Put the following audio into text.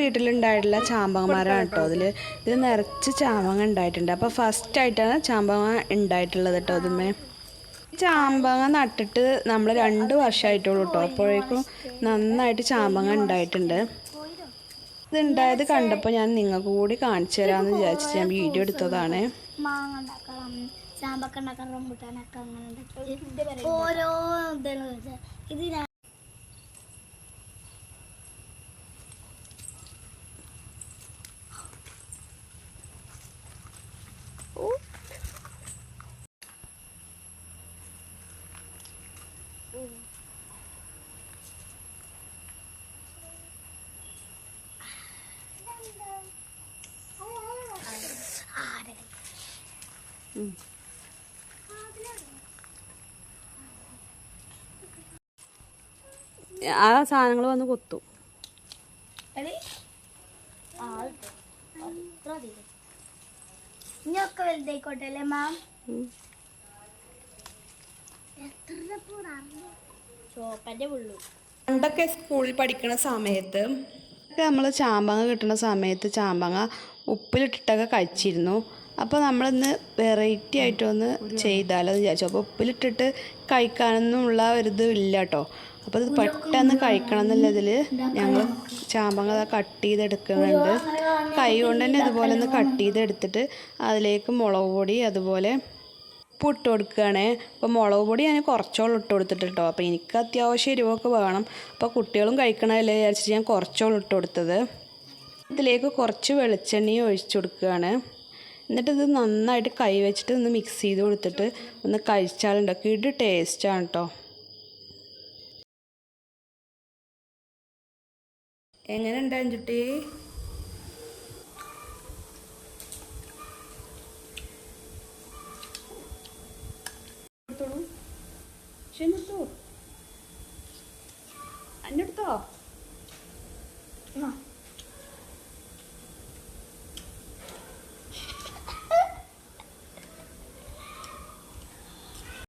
വീട്ടിലുണ്ടായിട്ടുള്ള ചാമ്പങ്ങ കേട്ടോ. ഇത് നിറച്ച് ചാമ്പങ്ങ ഉണ്ടായിട്ടുണ്ട്. അപ്പോൾ ഫസ്റ്റായിട്ടാണ് ചാമ്പങ്ങ ഉണ്ടായിട്ടുള്ളത് കേട്ടോ. അതുമേ ചാമ്പങ്ങ നട്ടിട്ട് നമ്മൾ 2 വർഷമായിട്ടുള്ളൂ കേട്ടോ. അപ്പോഴേക്കും നന്നായിട്ട് ചാമ്പങ്ങ ഉണ്ടായിട്ടുണ്ട്. ഇതുണ്ടായത് കണ്ടപ്പോൾ ഞാൻ നിങ്ങൾക്ക് കൂടി കാണിച്ചു തരാമെന്ന് വിചാരിച്ചിട്ട് ഞാൻ വീഡിയോ എടുത്തതാണ്. ഓരോ ഇത് ആ സാധനങ്ങൾ വന്ന് കൊത്തും. ഇനിയൊക്കെ വലുതായിക്കോട്ടെ അല്ലേ മാം? പണ്ടൊക്കെ സ്കൂളിൽ പഠിക്കുന്ന സമയത്ത് നമ്മൾ ചാമ്പങ്ങ കിട്ടുന്ന സമയത്ത് ചാമ്പങ്ങ ഉപ്പിലിട്ടിട്ടൊക്കെ കഴിച്ചിരുന്നു. അപ്പോൾ നമ്മളിന്ന് വെറൈറ്റി ആയിട്ടൊന്ന് ചെയ്താലോ എന്ന് വിചാരിച്ചു. അപ്പോൾ ഉപ്പിലിട്ടിട്ട് കഴിക്കാനൊന്നുമുള്ള ഒരിത് ഇല്ല കേട്ടോ. അപ്പോൾ ഇത് പെട്ടെന്ന് കഴിക്കണം എന്നുള്ളതിൽ ഞങ്ങൾ ചാമ്പങ്ങ കട്ട് ചെയ്തെടുക്കുന്നുണ്ട്. കൈ കൊണ്ട് തന്നെ ഇതുപോലെ ഒന്ന് കട്ട് ചെയ്തെടുത്തിട്ട് അതിലേക്ക് മുളക് പൊടി അതുപോലെ ഉപ്പ് ഇട്ട് കൊടുക്കുകയാണ്. അപ്പോൾ മുളക് പൊടി ഞാൻ കുറച്ചോളം ഇട്ട് കൊടുത്തിട്ട് കേട്ടോ. അപ്പോൾ എനിക്ക് അത്യാവശ്യം എരിവൊക്കെ വേണം. അപ്പോൾ കുട്ടികളും കഴിക്കണമല്ലേ വിചാരിച്ചിട്ട് ഞാൻ കുറച്ചോളം ഇട്ട് കൊടുത്തത്. ഇതിലേക്ക് കുറച്ച് വെളിച്ചെണ്ണയും ഒഴിച്ചു കൊടുക്കുകയാണ്. എന്നിട്ട് ഇത് നന്നായിട്ട് കൈ വെച്ചിട്ട് ഒന്ന് മിക്സ് ചെയ്ത് കൊടുത്തിട്ട് ഒന്ന് കഴിച്ചാലുണ്ടോ ഇത് ടേസ്റ്റാണ് കേട്ടോ. എങ്ങനെ ഉണ്ട് അഞ്ചുട്ടി? അന്നെടുത്തോ?